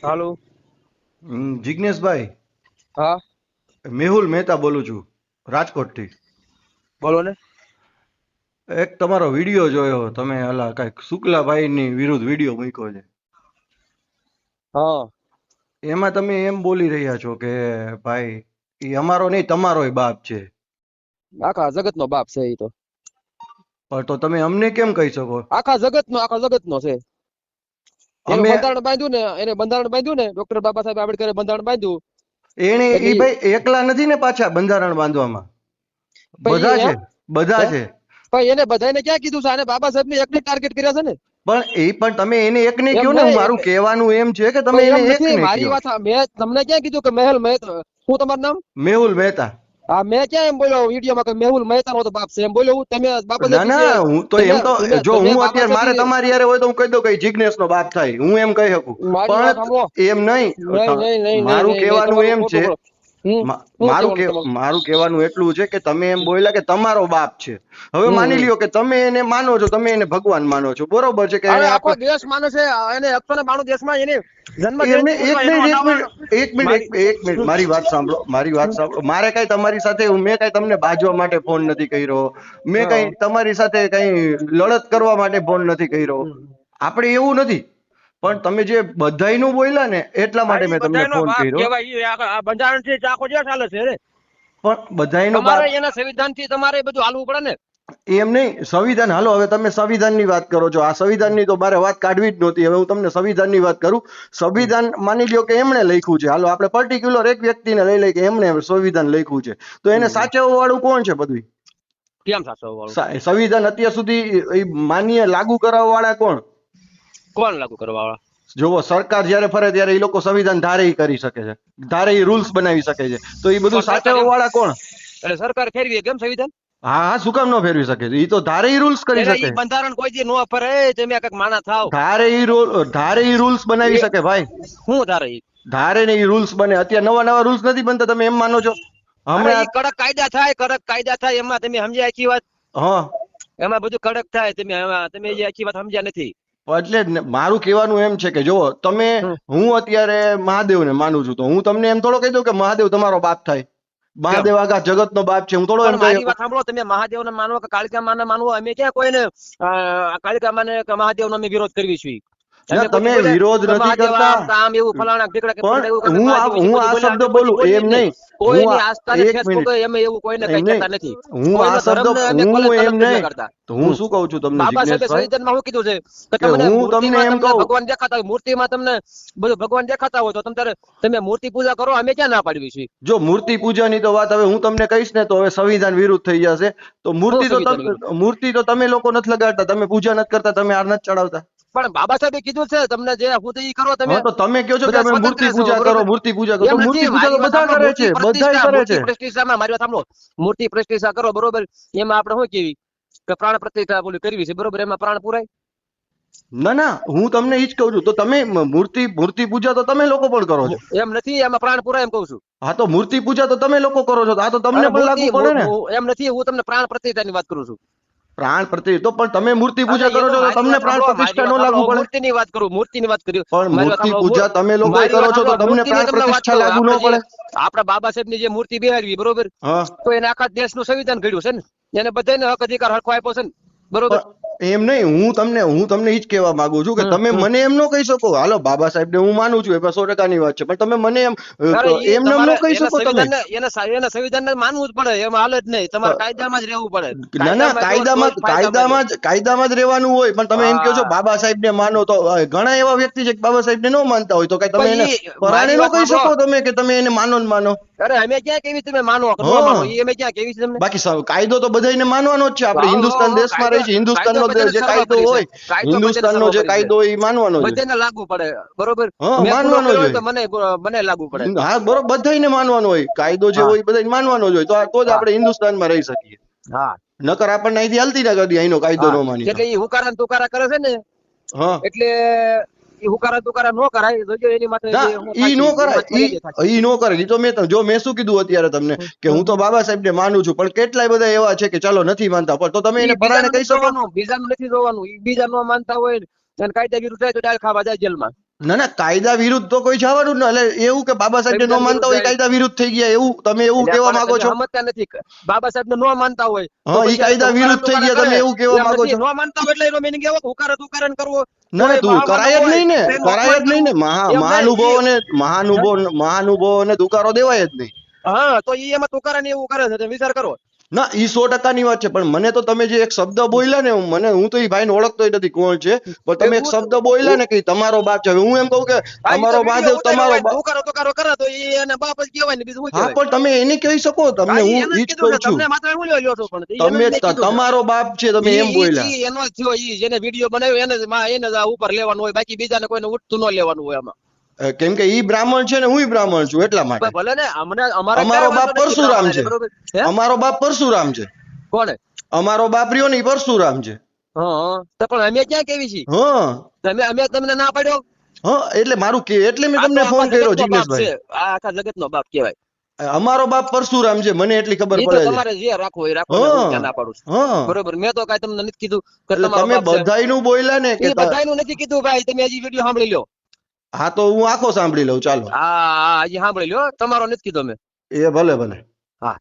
હાલો. જિજ્ઞેશભાઈ, હા, મેહુલ મહેતા બોલું છું રાજકોટથી. બોલો ને. એક તમારો વિડીયો જોયો તમે, અલા કઈક શુક્લાભાઈની વિરુદ્ધ વિડીયો મૂક્યો છે. હા. એમાં તમે એમ બોલી રહ્યા છો કે ભાઈ એ અમારો નહીં તમારોય બાપ છે. આખા જગત નો બાપ છે એ તો. પણ તો તમે અમને કેમ કહી શકો? આખા જગત નો છે. એનું અમે બંધારણ બાંધ્યું ને, એને બંધારણ બાંધ્યું ને, ડોક્ટર બાબા સાહેબ આંબેડકરે બંધારણ બાંધ્યું. એને એટલે એ ભાઈ એકલા નથી ને, પાછા બંધારણ બાંધવામાં પછી બધા છે, એમ બધા હે છે. પણ એને બધાને ક્યાં કીધું છે? આને બાબા સાહેબ ને એકને ટાર્ગેટ કર્યા છે ને. પણ તમે એને એકને એમ કયો ને, નહીં મારું એટલે કહેવાનું એમ છે કે તમે પણ એને એમ નથી એકને મારી કયો. વાત. મેં તમને ક્યાં કીધું કે મેહુલ મહેતા? શું તમારું નામ? મેહુલ મહેતા. હા, મેં ક્યાં એમ બોલ્યો વિડીયોમાં કે મેહુલ મહેતા નો તો બાપ છે એમ બોલ્યો હું? તમે બાબા ના સાહેબ વિશે ના, હું તો તમે એમ તો, તમે જો તમે હું બાબા અત્યારે સાહેબ મારે તમારી યારે હોય તો હું કહી દઉં કે જિજ્ઞેશ નો બાપ થાય, હું એમ કહી શકું. મારી વાત પણ સાંભળો. એમ નહીં. નહીં નહીં નહીં નહીં મારું નહીં નહીં કહેવાનું તમારું એમ ખોટું છે, બોલો. શું મારું કહેવાનું તમારું? મારું કહેવાનું એટલું છે કે તમે એમ બોલ્યા કે તમારો બાપ છે. હવે હમ માની હમ. લ્યો કે તમે એને માનો છો, તમે એને ભગવાન માનો છો, બરોબર છે કે અરે એને આખો આપણે દેશ માને છે એને 192 દેશમાં એની જન્મ એમને જયંતિ એક ઉજવાય એનું મિનિટ એક અનાવરણ. મિનિટ એક મિનિટ મારી એક મિનિટ મારી વાત સાંભળો, મારી વાત સાંભળો. મારે કઈ તમારી સાથે, મેં કઈ તમને બાજવા માટે ફોન નથી કર્યો. મેં કઈ હા. તમારી સાથે કઈ લડત કરવા માટે ફોન નથી કર્યો. હમ. આપણે એવું નથી. પણ તમે જે બધાયનું બોલ્યા ને, એટલા હા, માટે ઈ મેં તમને બધાયનો ફોન બાપ કર્યો. કહેવાય. ઈ આ બંધારણ થી આખો દેશ હાલે છે રે. પણ બધાયનો તમારે બાપ એના સંવિધાન થી તમારે બધું હાલવું પડે ને. એમ નહીં. સંવિધાન હાલો, હવે તમે સંવિધાનની વાત કરો છો. આ સંવિધાનની તો મારે વાત કાઢવી જ નહોતી. હવે હું તમને સંવિધાનની વાત કરું. સંવિધાન માની લ્યો કે એમણે લખ્યું છે, હાલો આપણે પર્ટિક્યુલર એક વ્યક્તિને લઈ લઈએ કે એમણે સંવિધાન લખ્યું છે, તો એને હમ. સાચવવા વાળું કોણ છે બધું? કેમ સાચવવા વાળું? સંવિધાન અત્યાર સુધી માન્ય લાગુ કરાવવા વાળા કોણ? કોણ લાગુ કરવા વાળા? જોવો, સરકાર જ્યારે ફરે ત્યારે એ લોકો સંવિધાન ધારે ઈ કરી શકે છે, ધારે ઈ રૂલ્સ બનાવી શકે છે, તો એ બધું કોણ સરકાર સાચવવા એમ? વાળા કોણ? એટલે સરકાર ફેરવી કેમ સંવિધાન? હા હા, શું કામ ન ફેરવી શકે? એ તો ધારે ઈ રૂલ્સ કરી એટલે શકે. ઈ બંધારણ કોઈ દી નો ફરે. તમે કઈક માના થાવ. ધારે ઈ રૂલ્સ બનાવી એ શકે ભાઈ. શું ધારે ઈ? ધારે ને ઈ રૂલ્સ બને. અત્યારે નવા નવા રૂલ્સ નથી બનતા, તમે એમ માનો છો? અરે ઈ હમણાં કડક કાયદા થાય, કડક કાયદા થાય એમાં તમે સમજ્યા આખી વાત? હા, એમાં બધું કડક થાય. તમે એ આખી વાત સમજ્યા નથી. એટલે જ ને, મારું કહેવાનું એમ છે કે જો તમે, હમ. હું અત્યારે મહાદેવને માનું છું, તો હું તમને એમ થોડો કહી દઉં કે મહાદેવ તમારો બાપ થાય. કેમ? મહાદેવ આખા જગતનો બાપ છે, હું થોડો પણ એમ કહી મારી શકું. વાત સાંભળો. તમે મહાદેવ ને માનો કે કાળિકા માને માનવો, અમે ક્યાં કોઈને કાળિકા માને કે મહાદેવ નો અમે વિરોધ કરવી છીએ? ના, અમે કોઈ દી તમે બોલ્યા વિરોધ કે નથી મહાદેવ કરતા. આમ કે આમ એવું ફલાણા ઢીકડા કે પગડા એવું કે પણ અમે મહાદેવ વિશે હું કોઈ દી આ બોલ્યા? શબ્દ અમે કોઈ દી બોલું બોલીએ એમ જ નહીં. નહીં. કોઈની આસ્થાને એક ઠેસ મિનિટ. પહોંચે અમે એવું કોઈને એમ કઈ નહીં. કહેતા નથી. હું આ કોઈનો શબ્દ, ધર્મને અમે કોઈને હું એમ તલબ નથી નહીં. કરતા. તો હું શું કહું છું તમને, બાબા સાહેબે જિજ્ઞેશભાઈ, સંવિધાનમાં શું કીધું છે કે કે તમને હું તમને મૂર્તિમાં એમ તમને કહું. ભગવાન દેખાતા હોય, મૂર્તિમાં તમને બધું ભગવાન દેખાતા હોય તો તમે મૂર્તિ પૂજા કરો. અમે ક્યાં ના પાડવી છીએ? જો મૂર્તિ પૂજાની તો વાત હવે હું તમને કહીશ ને તો હવે સંવિધાન વિરુદ્ધ થઈ જશે. તો શું સંવિધાન વિરુદ્ધ? મૂર્તિ તો તમે લોકો નથી લગાડતા, તમે પૂજા નથી કરતા, તમે હાર નથી ચડાવતા. પણ બાબા સાહેબે કીધું છે તમને જે હું ઈ કરો. તમે હા, તો તમે કહો છો કે બધા અમે સ્વતંત્ર મૂર્તિ છો, પૂજા કરો, બરોબર? મૂર્તિ પૂજા કરો, એમ તો મૂર્તિ નથી. પૂજા તો મારી વાત બધા સાંભળો. કરે મૂર્તિ છે, બધાય પ્રતિષ્ઠા, કરે મૂર્તિ છે. પ્રતિષ્ઠામાં મારી વાત સાંભળો. મૂર્તિ પ્રતિષ્ઠા કરો, બરોબર? એમાં આપણે શું કેવી કે પ્રાણ પ્રતિષ્ઠા બોલી કરવી છે, બરોબર? એમાં પ્રાણ પુરાય? ના ના, હું તમને ઈ જ કહું છું. તો તમે મૂર્તિ મૂર્તિ પૂજા તો તમે લોકો પણ કરો છો. એમ નથી. એમાં પ્રાણ પુરાય એમ કહું છું. હા, તો મૂર્તિ પૂજા તો તમે લોકો કરો છો, તો આ તો તમને અરે પણ લાગુ પડે ને. એમ નથી. હું તમને પ્રાણ પ્રતિષ્ઠાની વાત કરું છું. પ્રાણ પ્રતિ તો પણ તમે મૂર્તિ અરે પૂજા કરો એમાં છો, તો મારી તમને વાત પ્રાણ સાંભળો. મારી પ્રતિષ્ઠા વાત ન સાંભળો. લાગુ હું પડે. મૂર્તિની વાત કરું. મૂર્તિની વાત કરી. પણ મારી વાત મૂર્તિ સાંભળો. પૂજા તમે લોકો મારી કરો વાત છો, તો સાંભળો. તમને મૂર્તિની પ્રાણ તમને વાત પ્રતિષ્ઠા કરું. લાગુ ન આપણે જે પડે. આપણા બાબા સાહેબની જે મૂર્તિ બેહાડવી, બરોબર? હા, તો એને આખા દેશનું સંવિધાન ઘડ્યું છે ને. એને બધાને હક અધિકાર હરખો આપ્યો છે ને, બરોબર? પણ એમ નહીં. હું તમને ઈ જ કહેવા માંગુ છું કે હમ તમે હમ. મને એમ ન કહી શકો. હાલો, બાબા સાહેબને હું માનું છું, એ 100%ની વાત છે, પણ તમે મને અરે ઈ એમ ન તમારે કહી એના શકો તમે. સંવિધાનને એના સંવિધાનને માનવું જ પડે. એમાં હાલ જ નહીં. તમારે કાયદામાં જ રહેવું પડે. ના ના, કાયદામાં રહ્યો તો જ ફાયદામાં રહ્યો. કાયદામાં જ રહેવાનું હોય. પણ તમે એમ કહો છો હા. બાબા સાહેબને માનો, તો ઘણા એવા વ્યક્તિ છે કે બાબા સાહેબને ન માનતા હોય, તો કઈ તમે એને પણ ઈ પરાણે મારી ન વાત કહી સાંભળો. શકો તમે કે તમે એને માનો જ માનો. અરે અમે ક્યાં કેવી તમે માનો કે ન હા, માનો? ઈ અમે ક્યાં કેવી છે તમને? બાકી કાયદો તો બધાને માનવાનો જ છે. આપણે હા હા હિન્દુસ્તાન હા. દેશમાં કાયદો રહી છે, કાયદો હિન્દુસ્તાનનો બધાને જે કાયદો સર્વોપરી છે. હોય, કાયદો બધાને હિન્દુસ્તાનનો જે સર્વોપરી છે. કાયદો હોય એ માનવાનો જ હોય. બધાને લાગુ પડે, બરોબર? હા, મેં ગુનો માનવાનો કર્યો જ હોય હોય. તો મને લાગુ પડે. હા, બરોબર, બધાને માનવાનો હોય. કાયદો જે હા હોય એ બધાને માનવાનો જ હોય. તો જ હા આપણે હિન્દુસ્તાનમાં રહી શકીએ. હા. નકર આપણને અહીંથી હાલતી ના કરી અહીંનો કાયદો હા ન માની તો. એટલે ઈ હુકારા ને તુકારા કરે છે ને, હા, એટલે ઈ હુકારા તુકારા નો કરાય. જોજો એની માટે ના, જે હું ઈ નો થાશે એની કરાય. માટે મર્યાદા થાશે. ઈ નો કરે. ઈ તો જો મેં શું કીધું અત્યારે તમને, કે હું તો બાબા સાહેબને માનું છું, પણ કેટલાય બધા એવા છે કે ચાલો નથી માનતા, પણ તો તમે એને ઈ પરાણે બીજાનું કહી નથી શકો. જોવાનું. બીજાનું નથી જોવાનું. ઈ બીજા નો માનતા હોય અને કાયદા વિરુદ્ધ જાય તો ડાયરેક્ટ ખાવા જાય જેલમાં. ના ના કાયદા વિરુદ્ધ તો કોઈ જવાનું જ ન એટલે એવું કે બાબા સાહેબ ન માનતા હોય એ કાયદા વિરુદ્ધ થઈ ગયા એવું તમે એવું એટલે કહેવા પણ માંગો તમે છો સમજતા નથી બાબા સાહેબ ને ન માનતા હોય તો હા ઈ પછી કાયદા ઉકારા વિરુદ્ધ થઈ તુકારા ગયા કરે. તમે એવું કહેવા એમ માંગો નથી, છો ન માનતા હોય એટલે એનો meaning એવો કે ઉકારા તુકારા કરવો ના ના કોઈ તું મહામાનવ કરાય જ હોય નહીં ને તો એનું કરાય જ અપમાન નહીં ને કરવું. એમ નહીં, મહાનુભાવોને દુકારો દેવાય જ નહીં હા તો ઈ એમાં તુકારા ને એવું કરે છે તમે વિચાર કરો. ના ઈ 100% વાત છે પણ મને તો તમે જે એક શબ્દ બોલ્યા ને હું તો ઈ ભાઈને ઓળખતો નથી કોણ છે પણ તમે એક શબ્દ બોલ્યા ને કે ઈ તમારો બાપ છે હવે હું એમ કહું કે હા, ઈ તો તમારો વિડીયો મહાદેવ ઉતાર્યો તમારો હોય બાપ તુકારો તુકારો કરે તો ઈ એને બાપ જ કહેવાય ને બીજું શું હા કહેવાય. પણ તમે એને કહી શકો તમને હા ઈ હું એને જ ઈ જ કીધું કહું છે છું તમને માત્ર હું લ્યો છો પણ ઈ એને તમે જ મેં કીધું છે. તમારો બાપ છે તમે એમ બોલ્યા ઈ એનો જ થયો ઈ જેને વિડીયો બનાવ્યો એને જ આ ઉપર લેવાનું હોય બાકી બીજાને કોઈને ઉઠતું ન લેવાનું હોય આમાં. કેમ કે ઈ બ્રાહ્મણ છે ને હુંય બ્રાહ્મણ છું એટલા માટે ભલે ને અમને અમારે અમારો કાંઈ બાપ વાંધો નથી પરશુરામ બ્રાહ્મણ છે હારે, બરોબર હે અમારો બાપ પરશુરામ છે કોને અમારો બાપ રહ્યો ને ઈ પરશુરામ છે હા તો પણ અમે ક્યાં કેવી છીએ હા અમે તમને ના પાડ્યો. હા એટલે મારું કે એટલે મેં આ તો તમને ફોન આખા કર્યો જગતનો બાપ છે, જિગ્નેશભાઈ આ આખા જગતનો બાપ કહેવાય. અમારો બાપ પરશુરામ છે મને એટલી ખબર ઈ તો પડે છે તમારે જે રાખવું એ રાખો ને હું ક્યાં ના પાડું છું. હા બરોબર મેં તો કાંઈ તમને નથી કીધું કે એટલે તમારો તમે બાપ છે. બધાયનું બોલ્યા ને કે એ બધાયનું નથી કીધું ભાઈ તમે હજી વિડીયો સાંભળી લો. હા તો હું આખો સાંભળી લઉં ચાલો હા હજી સાંભળી લો તમારો નથી કીધો મેં. એ ભલે ભલે હા